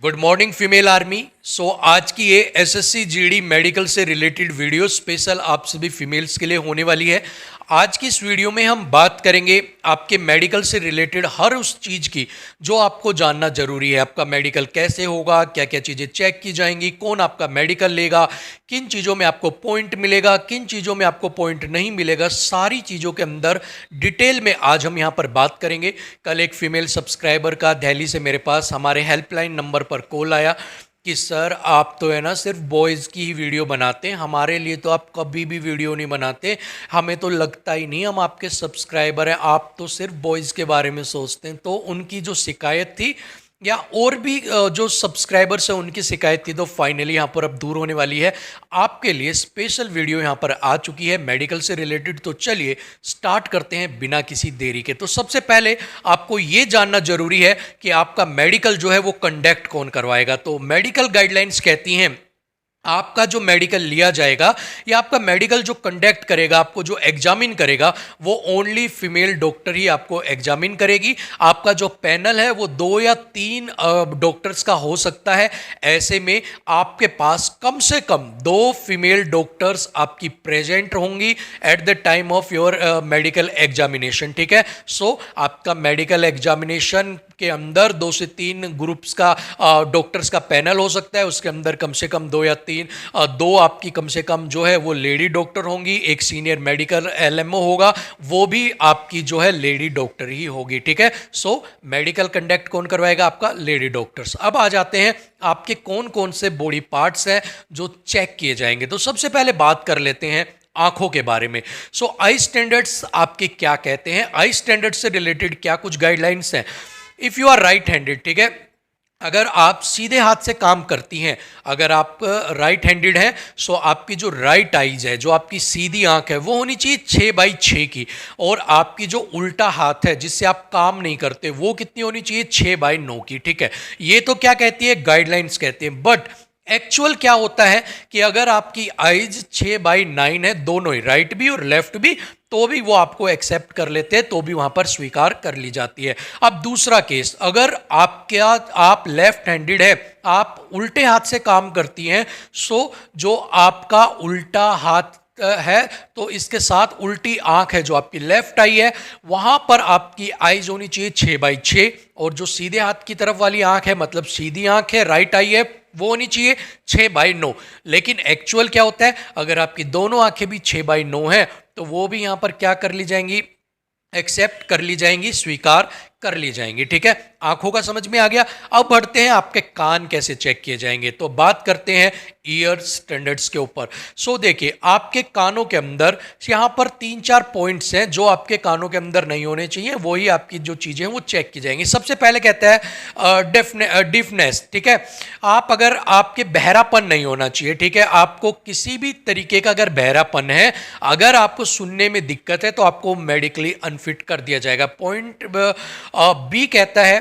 Good morning female army. आज की ये एसएससी जीडी मेडिकल से रिलेटेड वीडियो स्पेशल आप सभी फीमेल्स के लिए होने वाली है। आज की इस वीडियो में हम बात करेंगे आपके मेडिकल से रिलेटेड हर उस चीज़ की जो आपको जानना जरूरी है। आपका मेडिकल कैसे होगा, क्या क्या चीज़ें चेक की जाएंगी, कौन आपका मेडिकल लेगा, किन चीज़ों में आपको पॉइंट मिलेगा, किन चीज़ों में आपको पॉइंट नहीं मिलेगा, सारी चीज़ों के अंदर डिटेल में आज हम यहाँ पर बात करेंगे। कल एक फीमेल सब्सक्राइबर का दिल्ली से मेरे पास हमारे हेल्पलाइन नंबर पर कॉल आया कि सर आप तो है ना सिर्फ बॉयज़ की ही वीडियो बनाते हैं, हमारे लिए तो आप कभी भी वीडियो नहीं बनाते, हमें तो लगता ही नहीं हम आपके सब्सक्राइबर हैं, आप तो सिर्फ बॉयज़ के बारे में सोचते हैं। तो उनकी जो शिकायत थी या और भी जो सब्सक्राइबर्स हैं उनकी शिकायत थी, तो फाइनली यहाँ पर अब दूर होने वाली है। आपके लिए स्पेशल वीडियो यहाँ पर आ चुकी है मेडिकल से रिलेटेड। तो चलिए स्टार्ट करते हैं बिना किसी देरी के। तो सबसे पहले आपको ये जानना जरूरी है कि आपका मेडिकल जो है वो कंडक्ट कौन करवाएगा। तो मेडिकल गाइडलाइंस कहती हैं आपका जो मेडिकल लिया जाएगा या आपका मेडिकल जो कंडक्ट करेगा, आपको जो एग्जामिन करेगा, वो ओनली फीमेल डॉक्टर ही आपको एग्जामिन करेगी। आपका जो पैनल है वो 2 या 3 डॉक्टर्स का हो सकता है। ऐसे में आपके पास कम से कम 2 फीमेल डॉक्टर्स आपकी प्रेजेंट होंगी at the time of your medical examination. ठीक है। आपका मेडिकल एग्जामिनेशन के अंदर 2 से 3 ग्रुप्स का डॉक्टर्स का पैनल हो सकता है। उसके अंदर कम से कम 2 या 3 2 आपकी कम से कम जो है वो लेडी डॉक्टर होंगी, एक सीनियर मेडिकल एलएमओ होगा, वो भी आपकी जो है लेडी डॉक्टर ही होगी। ठीक है। मेडिकल कंडक्ट कौन करवाएगा? आपका लेडी डॉक्टर्स। अब आ जाते हैं आपके कौन कौन से बॉडी पार्ट्स हैं जो चेक किए जाएंगे। तो सबसे पहले बात कर लेते हैं आंखों के बारे में। आई स्टैंडर्ड्स आपके क्या कहते हैं, आई स्टैंडर्ड से रिलेटेड क्या कुछ गाइडलाइंस हैं। If you are right handed, ठीक है, अगर आप सीधे हाथ से काम करती हैं, अगर आप राइट हैंडेड हैं, आपकी जो राइट आईज है, जो आपकी सीधी आंख है, वो होनी चाहिए 6/6 की। और आपकी जो उल्टा हाथ है जिससे आप काम नहीं करते, वो कितनी होनी चाहिए? 6/9 की। ठीक है। ये तो क्या कहती है? गाइडलाइंस कहती है। बट एक्चुअल क्या होता है कि अगर आपकी आइज 6/9 है, दोनों ही, राइट भी और लेफ्ट भी, तो भी वो आपको एक्सेप्ट कर लेते हैं, तो भी वहां पर स्वीकार कर ली जाती है। अब दूसरा केस, अगर आप लेफ्ट हैंडेड है, आप उल्टे हाथ से काम करती हैं, जो आपका उल्टा हाथ है, तो इसके साथ उल्टी आंख है, जो आपकी लेफ्ट आई है, वहां पर आपकी आईज होनी चाहिए 6/6। और जो सीधे हाथ की तरफ वाली आंख है, मतलब सीधी आंख है, राइट आई है, वो होनी चाहिए 6/9। लेकिन एक्चुअल क्या होता है, अगर आपकी दोनों आंखें भी 6/9 है, तो वो भी यहां पर क्या कर ली जाएंगी? एक्सेप्ट कर ली जाएंगी, स्वीकार कर ली जाएंगी। ठीक है। आंखों का समझ में आ गया। अब बढ़ते हैं आपके कान कैसे चेक किए जाएंगे। तो बात करते हैं ईयर स्टैंडर्ड्स के ऊपर। देखिए, आपके कानों के अंदर यहां पर 3-4 पॉइंट्स हैं जो आपके कानों के अंदर नहीं होने चाहिए, वही आपकी जो चीजें हैं वो चेक की जाएंगी। सबसे पहले कहता है डिफनेस। ठीक है। अगर आपके बहरापन नहीं होना चाहिए, ठीक है, आपको किसी भी तरीके का अगर बहरापन है, अगर आपको सुनने में दिक्कत है, तो आपको मेडिकली अनफिट कर दिया जाएगा। पॉइंट बी कहता है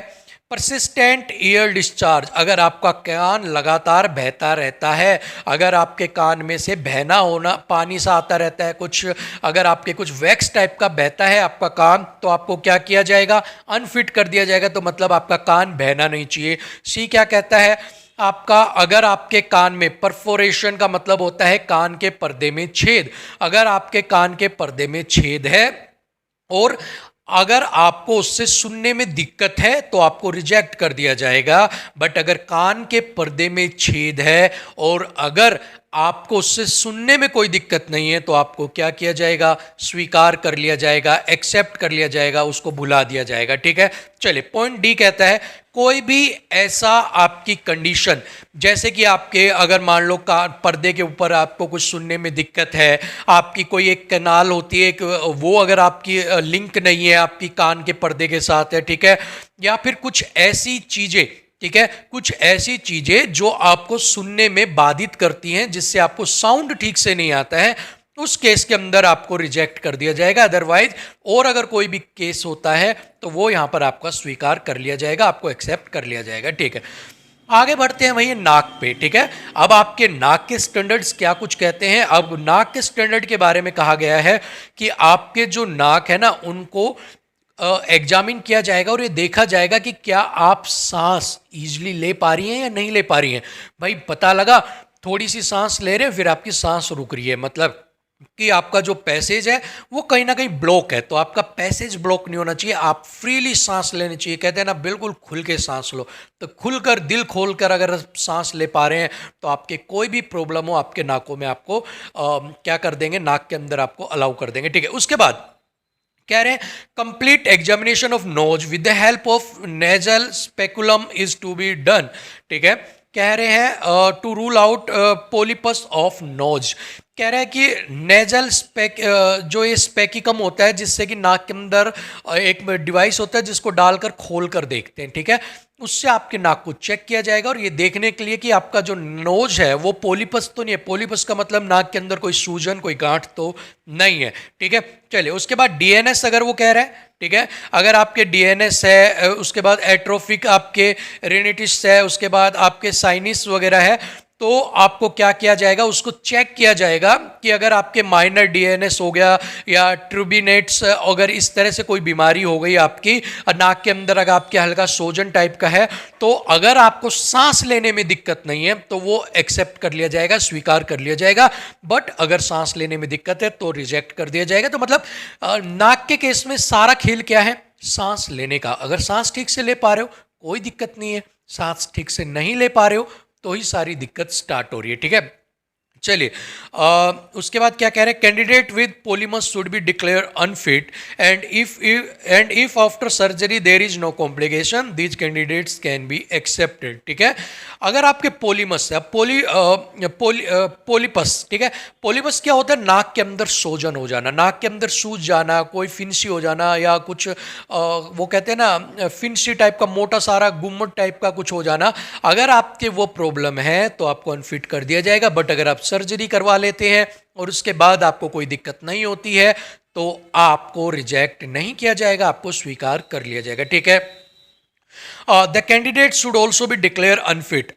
परसिस्टेंट ईयर डिस्चार्ज। अगर आपका कान लगातार बहता रहता है, अगर आपके कान में से बहना होना, पानी सा आता रहता है कुछ, अगर आपके कुछ वैक्स टाइप का बहता है आपका कान, तो आपको क्या किया जाएगा? अनफिट कर दिया जाएगा। तो मतलब आपका कान बहना नहीं चाहिए। सी क्या कहता है? अगर आपके कान में परफोरेशन का मतलब होता है कान के पर्दे में छेद। अगर आपके कान के पर्दे में छेद है और अगर आपको उससे सुनने में दिक्कत है, तो आपको रिजेक्ट कर दिया जाएगा। बट अगर कान के पर्दे में छेद है और अगर आपको उससे सुनने में कोई दिक्कत नहीं है, तो आपको क्या किया जाएगा? स्वीकार कर लिया जाएगा, एक्सेप्ट कर लिया जाएगा, उसको भुला दिया जाएगा। ठीक है। चलिए, पॉइंट डी कहता है कोई भी ऐसा आपकी कंडीशन, जैसे कि आपके अगर मान लो पर्दे के ऊपर आपको कुछ सुनने में दिक्कत है, आपकी कोई एक कैनाल होती है, वो अगर आपकी लिंक नहीं है आपकी कान के पर्दे के साथ है, ठीक है, या फिर कुछ ऐसी चीजें, ठीक है, कुछ ऐसी चीजें जो आपको सुनने में बाधित करती हैं, जिससे आपको साउंड ठीक से नहीं आता है, उस केस के अंदर आपको रिजेक्ट कर दिया जाएगा। अदरवाइज और अगर कोई भी केस होता है, तो वो यहां पर आपका स्वीकार कर लिया जाएगा, आपको एक्सेप्ट कर लिया जाएगा। ठीक है। आगे बढ़ते हैं भैया नाक पे। ठीक है। अब आपके नाक के स्टैंडर्ड्स क्या कुछ कहते हैं। अब नाक के स्टैंडर्ड के बारे में कहा गया है कि आपके जो नाक है ना, उनको एग्जामिन किया जाएगा और ये देखा जाएगा कि क्या आप सांस ईजिली ले पा रही हैं या नहीं ले पा रही हैं। भाई पता लगा थोड़ी सी सांस ले रहे हैं, फिर आपकी सांस रुक रही है, मतलब कि आपका जो पैसेज है वो कहीं ना कहीं ब्लॉक है। तो आपका पैसेज ब्लॉक नहीं होना चाहिए, आप फ्रीली सांस लेनी चाहिए। कहते हैं ना, बिल्कुल खुल के सांस लो। तो खुलकर, दिल खोलकर अगर सांस ले पा रहे हैं तो आपके कोई भी प्रॉब्लम हो आपके नाकों में, आपको क्या कर देंगे, नाक के अंदर आपको अलाउ कर देंगे। ठीक है, उसके बाद कह रहे हैं complete examination of nose with the help of nasal speculum is to be done. ठीक है, कह रहे हैं to rule out polypus of nose. कह रहा है कि नेजल स्पेक जो ये स्पेकिकम होता है, जिससे कि नाक के अंदर एक डिवाइस होता है जिसको डालकर खोल कर देखते हैं। ठीक है, उससे आपके नाक को चेक किया जाएगा और ये देखने के लिए कि आपका जो नोज है वो पोलिपस तो नहीं है। पोलिपस का मतलब नाक के अंदर कोई सूजन, कोई गांठ तो नहीं है। ठीक है, चलिए उसके बाद डीएनएस अगर वो कह रहा है, ठीक है, अगर आपके डीएनएस है, उसके बाद एट्रोफिक आपके रेनिटिस है, उसके बाद आपके साइनिस वगैरह है, तो आपको क्या किया जाएगा, उसको चेक किया जाएगा कि अगर आपके माइनर डीएनएस हो गया या ट्रूबिनेट्स, अगर इस तरह से कोई बीमारी हो गई आपकी नाक के अंदर, अगर आपके हल्का सोजन टाइप का है, तो अगर आपको सांस लेने में दिक्कत नहीं है तो वो एक्सेप्ट कर लिया जाएगा, स्वीकार कर लिया जाएगा। बट अगर सांस लेने में दिक्कत है तो रिजेक्ट कर दिया जाएगा। तो मतलब नाक के केस में सारा खेल क्या है, सांस लेने का। अगर सांस ठीक से ले पा रहे हो कोई दिक्कत नहीं है, सांस ठीक से नहीं ले पा रहे हो तो ही सारी दिक्कत स्टार्ट हो रही है। ठीक है, चलिए उसके बाद क्या कह रहे हैं, candidate with polypus should be declare unfit and if after surgery there is no complication these candidates can be accepted. ठीक है, अगर आपके पोलिमस है, पोलिपस, ठीक है, पोलिपस क्या होता है, नाक के अंदर सोजन हो जाना, नाक के अंदर सूज जाना, कोई फिंसी हो जाना, या कुछ वो कहते हैं ना फिंसी टाइप का मोटा सारा गुम्मट टाइप का कुछ हो जाना। अगर आपके वो प्रॉब्लम है तो आपको अनफिट कर दिया जाएगा। बट अगर आप सर्जरी करवा लेते हैं और उसके बाद आपको कोई दिक्कत नहीं होती है तो आपको रिजेक्ट नहीं किया जाएगा, आपको स्वीकार कर लिया जाएगा। ठीक है, the candidate should also be declare unfit.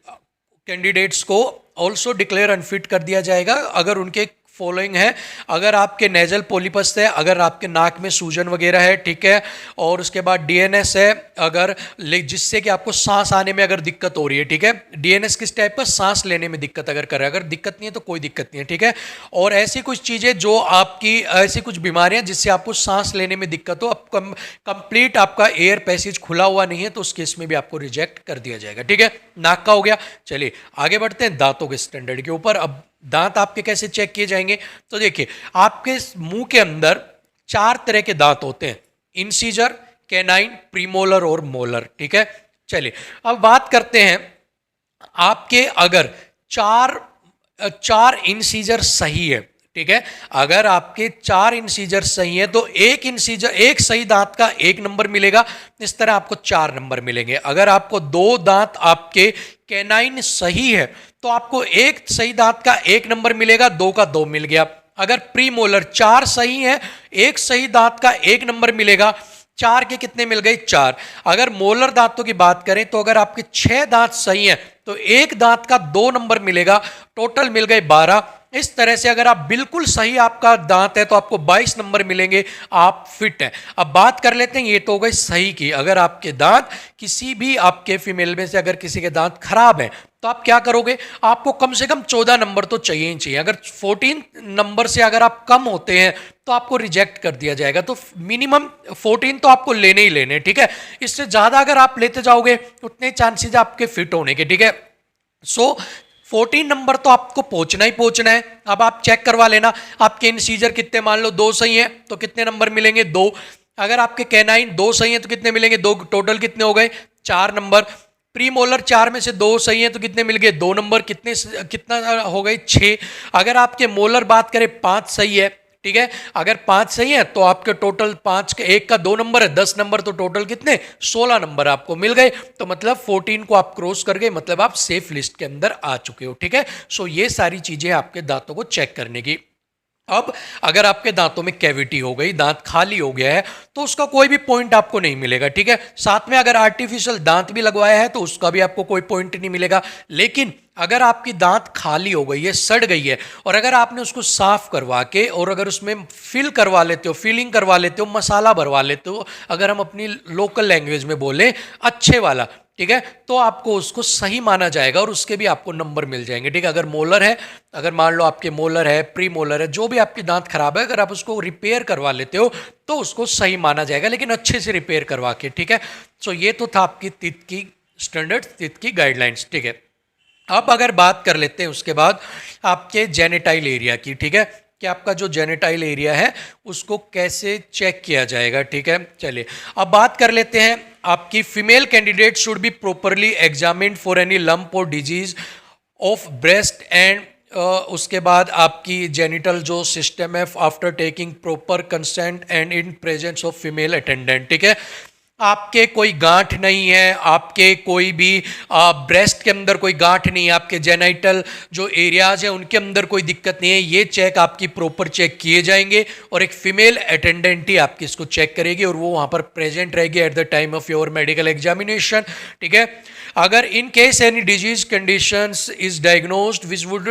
Candidates को ऑल्सो डिक्लेयर अनफिट कर दिया जाएगा अगर उनके फॉलोइंग है, अगर आपके नेजल पोलिपस है, अगर आपके नाक में सूजन वगैरह है, ठीक है, और उसके बाद डीएनएस है, अगर जिससे कि आपको सांस आने में अगर दिक्कत हो रही है, ठीक है, डीएनएस किस टाइप का, सांस लेने में दिक्कत अगर कर रहा है, अगर दिक्कत नहीं है तो कोई दिक्कत नहीं है। ठीक है, और ऐसी कुछ चीज़ें जो आपकी, ऐसी कुछ बीमारियां जिससे आपको सांस लेने में दिक्कत हो, अब कंप्लीट आपका एयर पैसेज खुला हुआ नहीं है तो उस केस में भी आपको रिजेक्ट कर दिया जाएगा। ठीक है, नाक का हो गया। चलिए आगे बढ़ते हैं दांतों के स्टैंडर्ड के ऊपर। अब दांत आपके कैसे चेक किए जाएंगे, तो देखिए आपके मुंह के अंदर 4 तरह के दांत होते हैं, इंसीजर, कैनाइन, प्रीमोलर और मोलर। ठीक है, चलिए अब बात करते हैं, आपके अगर चार इंसीजर सही है, ठीक है, अगर आपके 4 इंसीजर सही है तो एक इंसीजर, एक सही दांत का 1 नंबर मिलेगा, इस तरह आपको 4 नंबर मिलेंगे। अगर आपको 2 दांत आपके कैनाइन सही है तो आपको एक सही दांत का 1 नंबर मिलेगा, 2 का 2 मिल गया। अगर प्रीमोलर 4 सही है, एक सही दांत का 1 नंबर मिलेगा, 4 के कितने मिल गए, 4। अगर मोलर दांतों की बात करें तो अगर आपके 6 दांत सही हैं तो एक दांत का 2 नंबर मिलेगा, टोटल मिल गए 12। इस तरह से अगर आप बिल्कुल सही आपका दांत है तो आपको 22 नंबर मिलेंगे, आप फिट हैं। अब बात कर लेते हैं, ये तो हो गई सही की। अगर आपके दांत किसी भी आपके फीमेल में से अगर किसी के दांत खराब हैं तो आप क्या करोगे, आपको कम से कम 14 नंबर तो चाहिए ही चाहिए। अगर 14 नंबर से अगर आप कम होते हैं तो आपको रिजेक्ट कर दिया जाएगा। तो मिनिमम 14 तो आपको लेने ही लेने, ठीक है। इससे ज़्यादा अगर आप लेते जाओगे उतने चांसेस आपके फिट होने के, ठीक है। सो 14 नंबर तो आपको पहुंचना ही पहुंचना है। अब आप चेक करवा लेना, आपके इंसीजर कितने, मान लो 2 सही है तो कितने नंबर मिलेंगे, 2। अगर आपके कैनाइन 2 सही है तो कितने मिलेंगे, 2। टोटल कितने हो गए, 4 नंबर। प्रीमोलर 4 में से 2 सही है तो कितने मिल गए, 2 नंबर। कितना हो गए, 6। अगर आपके मोलर बात करें 5 सही है, ठीक है, अगर 5 सही है तो आपके टोटल 5 के 1 का 2 नंबर है, 10 नंबर, तो टोटल कितने, 16 नंबर आपको मिल गए। तो मतलब 14 को आप क्रॉस कर गए, मतलब आप सेफ लिस्ट के अंदर आ चुके हो, ठीक है। सो ये सारी चीजें आपके दांतों को चेक करने की। अब अगर आपके दांतों में कैविटी हो गई, दांत खाली हो गया है, तो उसका कोई भी पॉइंट आपको नहीं मिलेगा, ठीक है। साथ में अगर आर्टिफिशियल दांत भी लगवाया है तो उसका भी आपको कोई पॉइंट नहीं मिलेगा। लेकिन अगर आपकी दांत खाली हो गई है, सड़ गई है, और अगर आपने उसको साफ करवा के और अगर उसमें फिल करवा लेते हो, फिलिंग करवा लेते हो, मसाला भरवा लेते हो, अगर हम अपनी लोकल लैंग्वेज में बोले अच्छे वाला, ठीक है, तो आपको उसको सही माना जाएगा और उसके भी आपको नंबर मिल जाएंगे, ठीक है। अगर मोलर है, अगर मान लो आपके मोलर है, प्री मोलर है, जो भी आपकी दांत खराब है, अगर आप उसको रिपेयर करवा लेते हो तो उसको सही माना जाएगा, लेकिन अच्छे से रिपेयर करवा के, ठीक है। सो ये तो था आपकी टीथ की स्टैंडर्ड, टीथ की गाइडलाइंस, ठीक है। अब अगर बात कर लेते हैं उसके बाद आपके जेनेटाइल एरिया की, ठीक है, कि आपका जो जेनेटाइल एरिया है उसको कैसे चेक किया जाएगा, ठीक है। चलिए अब बात कर लेते हैं, आपकी female candidate should be properly examined for any lump और डिजीज ऑफ ब्रेस्ट एंड उसके बाद आपकी जेनिटल जो सिस्टम है after taking proper consent and in presence of female attendant, ठीक है। आपके कोई गांठ नहीं है, आपके कोई भी ब्रेस्ट के अंदर कोई गांठ नहीं है, आपके जेनाइटल जो एरियाज है उनके अंदर कोई दिक्कत नहीं है, ये चेक आपकी प्रॉपर चेक किए जाएंगे और एक फीमेल अटेंडेंट ही आपकी इसको चेक करेगी और वो वहाँ पर प्रेजेंट रहेगी at the time of your medical examination, ठीक है। अगर in case any disease conditions is diagnosed which would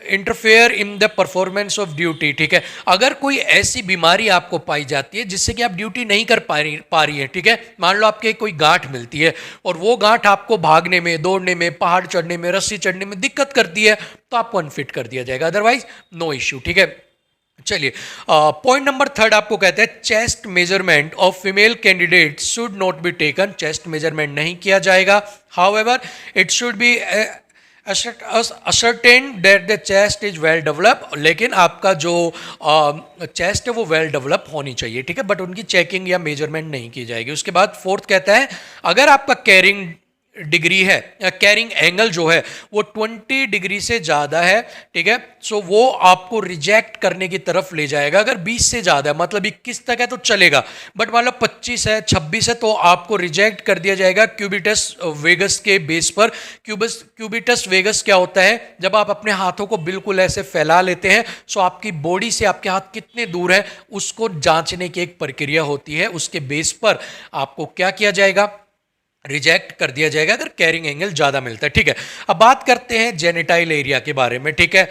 interfere in the performance of duty, ठीक है। अगर कोई ऐसी बीमारी आपको पाई जाती है जिससे कि आप ड्यूटी नहीं कर पा रही है, ठीक है, मान लो आपके कोई गांठ मिलती है और वो गांठ आपको भागने में, दौड़ने में, पहाड़ चढ़ने में, रस्सी चढ़ने में दिक्कत करती है, तो आपको अनफिट कर दिया जाएगा, अदरवाइज नो इश्यू, ठीक है। चलिए पॉइंट नंबर थर्ड आपको कहते हैं chest measurement of female candidate should not be taken, chest measurement नहीं किया जाएगा, however it should be ascertain that the chest is well develop, लेकिन आपका जो चेस्ट है वो वेल डेवलप होनी चाहिए, ठीक है, बट उनकी चेकिंग या मेजरमेंट नहीं की जाएगी। उसके बाद फोर्थ कहता है अगर आपका कैरिंग डिग्री है, कैरिंग एंगल जो है वो 20 डिग्री से ज़्यादा है, ठीक है, सो वो आपको रिजेक्ट करने की तरफ ले जाएगा। अगर 20 से ज़्यादा है, मतलब 21 तक है तो चलेगा, बट मान लो 25 है, 26 है, तो आपको रिजेक्ट कर दिया जाएगा क्यूबिटस वेगस के बेस पर। क्यूबिटस वेगस क्या होता है, जब आप अपने हाथों को बिल्कुल ऐसे फैला लेते हैं, सो आपकी बॉडी से आपके हाथ कितने दूर है उसको जांचने की एक प्रक्रिया होती है, उसके बेस पर आपको क्या किया जाएगा, रिजेक्ट कर दिया जाएगा अगर कैरिंग एंगल ज़्यादा मिलता है, ठीक है। अब बात करते हैं जेनिटाइल एरिया के बारे में, ठीक है।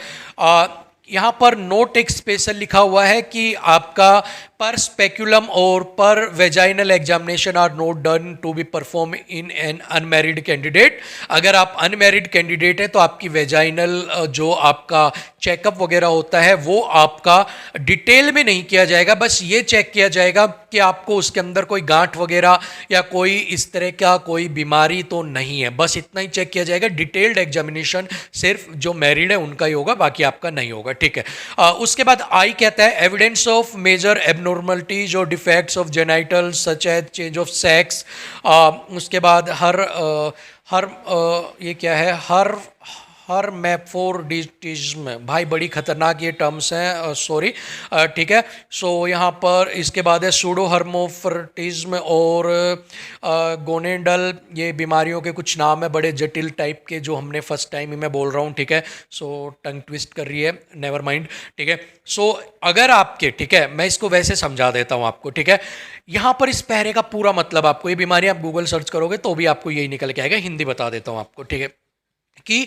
यहाँ पर नोट एक स्पेशल लिखा हुआ है कि आपका पर स्पेक्यूलम और per vaginal examination are not done to be perform in an unmarried candidate. अगर आप अनमैरिड कैंडिडेट है तो आपकी वेजाइनल जो आपका चेकअप वगैरह होता है वो आपका डिटेल में नहीं किया जाएगा, बस ये चेक किया जाएगा कि आपको उसके अंदर कोई गांठ वगैरह या कोई इस तरह का कोई बीमारी तो नहीं है, बस इतना ही चेक किया जाएगा। डिटेल्ड एग्जामिनेशन सिर्फ जो मैरिड है उनका ही होगा, बाकी आपका नहीं होगा, ठीक है। उसके बाद आई कहता है एविडेंस ऑफ मेजर एबनॉर्मलिटीज और defects of genital such as change of sex. उसके बाद ये क्या है, हर्मैफ्रोडिटिज्म, भाई बड़ी खतरनाक ये टर्म्स हैं, सॉरी, ठीक है। सो यहाँ पर इसके बाद है सूडो हर्मोफ्रोटिज्म और गोनेडल, ये बीमारियों के कुछ नाम है बड़े जटिल टाइप के जो हमने फर्स्ट टाइम ही मैं बोल रहा हूँ, ठीक है। सो टंग ट्विस्ट कर रही है, नेवर माइंड, ठीक है। सो अगर आपके, ठीक है, मैं इसको वैसे समझा देता हूँ आपको, ठीक है। यहाँ पर इस पहरे का पूरा मतलब आपको, ये बीमारी आप गूगल सर्च करोगे तो भी आपको यही निकल के आएगा, हिंदी बता देता हूँ आपको, ठीक है, कि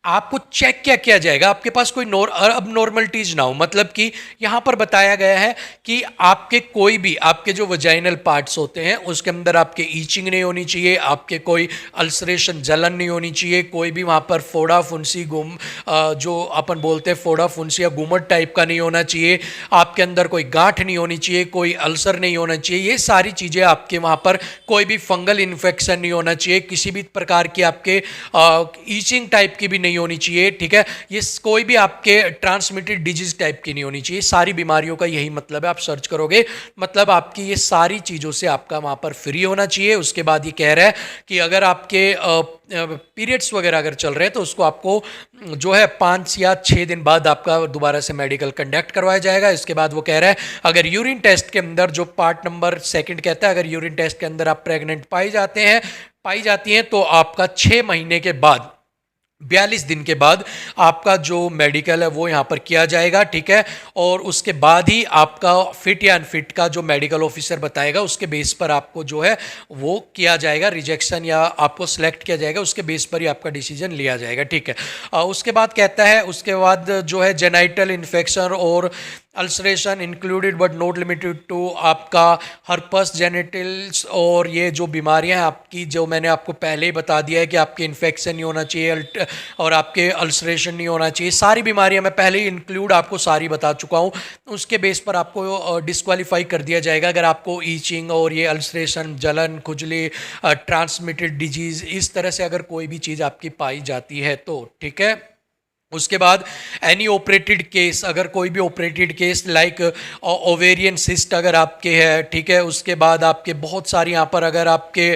आपको चेक क्या किया जाएगा, आपके पास कोई अब नॉर्मलिटीज ना हो, मतलब कि यहां पर बताया गया है कि आपके कोई भी आपके जो वजाइनल पार्ट्स होते हैं उसके अंदर आपके ईचिंग नहीं होनी चाहिए, आपके कोई अल्सरेशन जलन नहीं होनी चाहिए, कोई भी वहां पर फोड़ा फुंसी जो अपन बोलते हैं फोड़ा फुंसी या गुमट टाइप का नहीं होना चाहिए, आपके अंदर कोई गांठ नहीं होनी चाहिए, कोई अल्सर नहीं होना चाहिए, ये सारी चीज़ें आपके वहां पर, कोई भी फंगल इन्फेक्शन नहीं होना चाहिए, किसी भी प्रकार की आपके ईचिंग टाइप की भी नहीं होनी चाहिए, ठीक है। ये कोई भी आपके ट्रांसमिटेड डिजीज टाइप की नहीं होनी चाहिए, सारी बीमारियों का यही मतलब है। आप सर्च करोगे मतलब आपकी ये सारी चीज़ों से आपका वहाँ पर फ्री होना चाहिए। उसके बाद ये कह रहा है कि अगर आपके पीरियड्स वगैरह अगर चल रहे हैं तो उसको आपको जो है 5 या 6 दिन बाद आपका दोबारा से मेडिकल कंडक्ट करवाया जाएगा। इसके बाद वो कह रहा है अगर यूरिन टेस्ट के अंदर, जो पार्ट नंबर 2 कहता है, अगर यूरिन टेस्ट के अंदर आप प्रेग्नेंट पाई जाती हैं तो आपका 6 महीने के बाद 42 दिन के बाद आपका जो मेडिकल है वो यहाँ पर किया जाएगा, ठीक है। और उसके बाद ही आपका फिट या अनफिट का जो मेडिकल ऑफिसर बताएगा उसके बेस पर आपको जो है वो किया जाएगा, रिजेक्शन या आपको सेलेक्ट किया जाएगा, उसके बेस पर ही आपका डिसीजन लिया जाएगा, ठीक है। उसके बाद कहता है, उसके बाद जो है जेनाइटल इन्फेक्शन और ulceration included but not limited to आपका हर्पस जेनिटल्स, और ये जो बीमारियां हैं आपकी, जो मैंने आपको पहले ही बता दिया है कि आपके इन्फेक्शन नहीं होना चाहिए और आपके अल्सरेशन नहीं होना चाहिए, सारी बीमारियां मैं पहले ही इंक्लूड आपको सारी बता चुका हूं। उसके बेस पर आपको डिस्क्वालीफाई कर दिया जाएगा अगर आपको ईचिंग और ये अल्सरेशन, जलन, खुजली, ट्रांसमिटेड डिजीज़, इस तरह से अगर कोई भी चीज़ आपकी पाई जाती है तो, ठीक है। उसके बाद एनी ऑपरेटेड केस, अगर कोई भी operated case like ovarian cyst अगर आपके है, ठीक है। उसके बाद आपके बहुत सारी यहाँ पर अगर आपके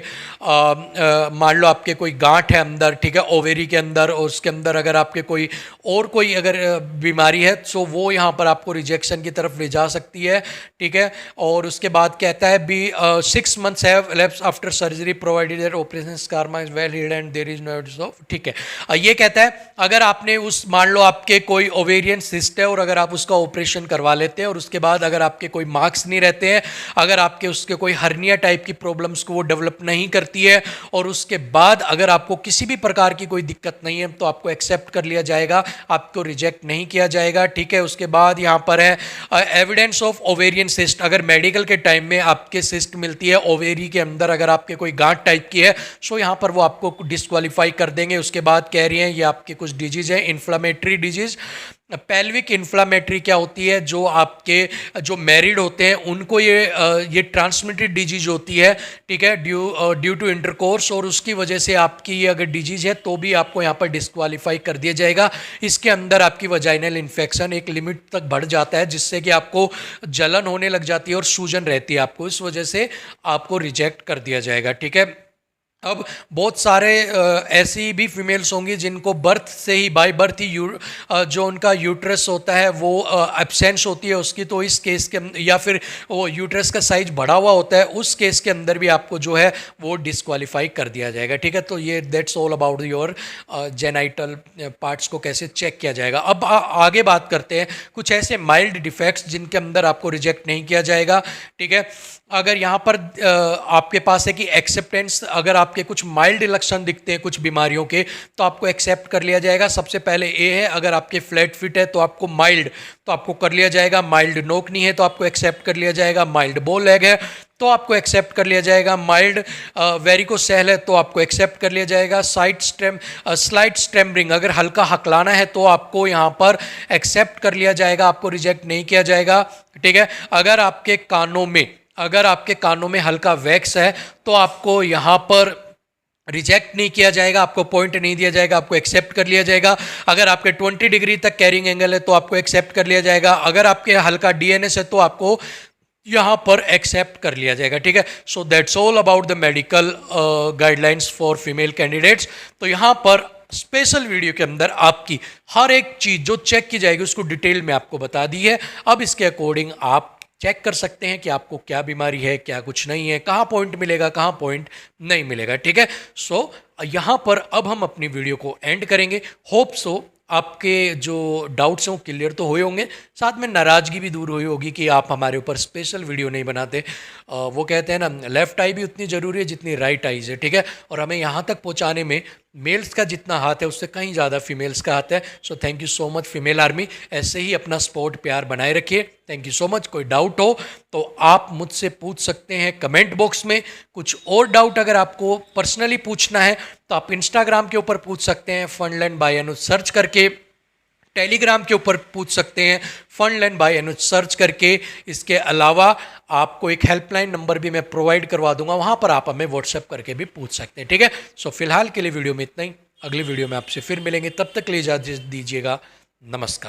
मान लो आपके कोई गांठ है अंदर, ठीक है, ओवेरी के अंदर, और उसके अंदर अगर आपके कोई और कोई अगर बीमारी है तो वो यहाँ पर आपको रिजेक्शन की तरफ ले जा सकती है, ठीक है। और उसके बाद कहता है be 6 months have elapsed after surgery provided that operation scar is well healed and there is no evidence of, ठीक है। ये कहता है अगर आपने उस, मान लो आपके कोई ओवेरियन सिस्ट है और अगर आप उसका ऑपरेशन करवा लेते हैं और उसके बाद अगर आपके कोई मार्क्स नहीं रहते हैं, अगर आपके उसके कोई हर्निया टाइप की प्रॉब्लम्स को वो डेवलप नहीं करती है, और उसके बाद अगर आपको किसी भी प्रकार की कोई दिक्कत नहीं है तो आपको एक्सेप्ट कर लिया जाएगा, आपको रिजेक्ट नहीं किया जाएगा, ठीक है। उसके बाद यहाँ पर है एविडेंस ऑफ ओवेरियन सिस्ट, अगर मेडिकल के टाइम में आपके सिस्ट मिलती है ओवेरी के अंदर, अगर आपके कोई गांठ टाइप की है, सो यहाँ पर वो आपको डिस्क्वालीफाई कर देंगे। उसके बाद कह रही हैं ये आपके कुछ डिजीज है, इन्फ्लामेटरी डिजीज। पेल्विक इन्फ्लामेटरी क्या होती है, जो आपके जो मैरिड होते हैं उनको ये ट्रांसमिटेड डिजीज होती है, ठीक है, ड्यू टू इंटरकोर्स, और उसकी वजह से आपकी ये अगर डिजीज है तो भी आपको यहाँ पर डिस्क्वालीफाई कर दिया जाएगा। इसके अंदर आपकी वजाइनल इन्फेक्शन एक लिमिट तक बढ़ जाता है जिससे कि आपको जलन होने लग जाती है और सूजन रहती है आपको, इस वजह से आपको रिजेक्ट कर दिया जाएगा, ठीक है। अब बहुत सारे ऐसी भी फीमेल्स होंगी जिनको बर्थ से ही, बाय बर्थ ही जो उनका यूट्रस होता है वो एब्सेंस होती है उसकी, तो इस केस के या फिर वो यूट्रस का साइज बढ़ा हुआ होता है, उस केस के अंदर भी आपको जो है वो डिस्क्वालीफाई कर दिया जाएगा, ठीक है। तो ये that's all about your genital parts को कैसे चेक किया जाएगा। अब आगे बात करते हैं कुछ ऐसे माइल्ड डिफेक्ट्स जिनके अंदर आपको रिजेक्ट नहीं किया जाएगा, ठीक है। अगर यहाँ पर आपके पास है कि एक्सेप्टेंस, अगर आपके कुछ माइल्ड लक्षण दिखते हैं कुछ बीमारियों के तो आपको एक्सेप्ट कर लिया जाएगा। सबसे पहले ए है, अगर आपके फ्लैट फिट है तो आपको माइल्ड, तो आपको कर लिया जाएगा। माइल्ड नोक नहीं है तो आपको एक्सेप्ट कर लिया जाएगा। माइल्ड बो लेग है तो आपको एक्सेप्ट कर लिया जाएगा। माइल्ड वेरिकोसेल है तो आपको एक्सेप्ट कर लिया जाएगा। स्लाइट स्टेमरिंग, अगर हल्का हकलाना है तो आपको यहाँ पर एक्सेप्ट कर लिया जाएगा, आपको रिजेक्ट नहीं किया जाएगा, ठीक है। अगर आपके कानों में हल्का वैक्स है तो आपको यहाँ पर रिजेक्ट नहीं किया जाएगा, आपको पॉइंट नहीं दिया जाएगा, आपको एक्सेप्ट कर लिया जाएगा। अगर आपके 20 डिग्री तक कैरिंग एंगल है तो आपको एक्सेप्ट कर लिया जाएगा। अगर आपके हल्का डीएनएस है तो आपको यहाँ पर एक्सेप्ट कर लिया जाएगा, ठीक है। So that's all about the medical guidelines for female candidates. तो यहाँ पर स्पेशल वीडियो के अंदर आपकी हर एक चीज़ जो चेक की जाएगी उसको डिटेल में आपको बता दी है। अब इसके अकॉर्डिंग आप चेक कर सकते हैं कि आपको क्या बीमारी है, क्या कुछ नहीं है, कहाँ पॉइंट मिलेगा, कहाँ पॉइंट नहीं मिलेगा, ठीक है। सो यहाँ पर अब हम अपनी वीडियो को एंड करेंगे। होप सो आपके जो डाउट्स हैं वो क्लियर तो हुए होंगे, साथ में नाराज़गी भी दूर हुई होगी कि आप हमारे ऊपर स्पेशल वीडियो नहीं बनाते। वो कहते हैं ना, लेफ्ट आई भी उतनी ज़रूरी है जितनी राइट आईज है, ठीक है। और हमें यहाँ तक पहुँचाने में मेल्स का जितना हाथ है उससे कहीं ज़्यादा फीमेल्स का हाथ है। So thank you so much female army, ऐसे ही अपना सपोर्ट प्यार बनाए रखिए। Thank you so much. कोई डाउट हो तो आप मुझसे पूछ सकते हैं कमेंट बॉक्स में। कुछ और डाउट अगर आपको पर्सनली पूछना है तो आप इंस्टाग्राम के ऊपर पूछ सकते हैं फंडलैंड बाय अनुज सर्च करके, टेलीग्राम के ऊपर पूछ सकते हैं फंडलैंड बाय अनुज सर्च करके। इसके अलावा आपको एक हेल्पलाइन नंबर भी मैं प्रोवाइड करवा दूंगा, वहां पर आप हमें व्हाट्सएप करके भी पूछ सकते हैं, ठीक है। सो फिलहाल के लिए वीडियो में इतना ही, अगली वीडियो में आपसे फिर मिलेंगे, तब तक ले इजाज़त दीजिएगा। नमस्कार।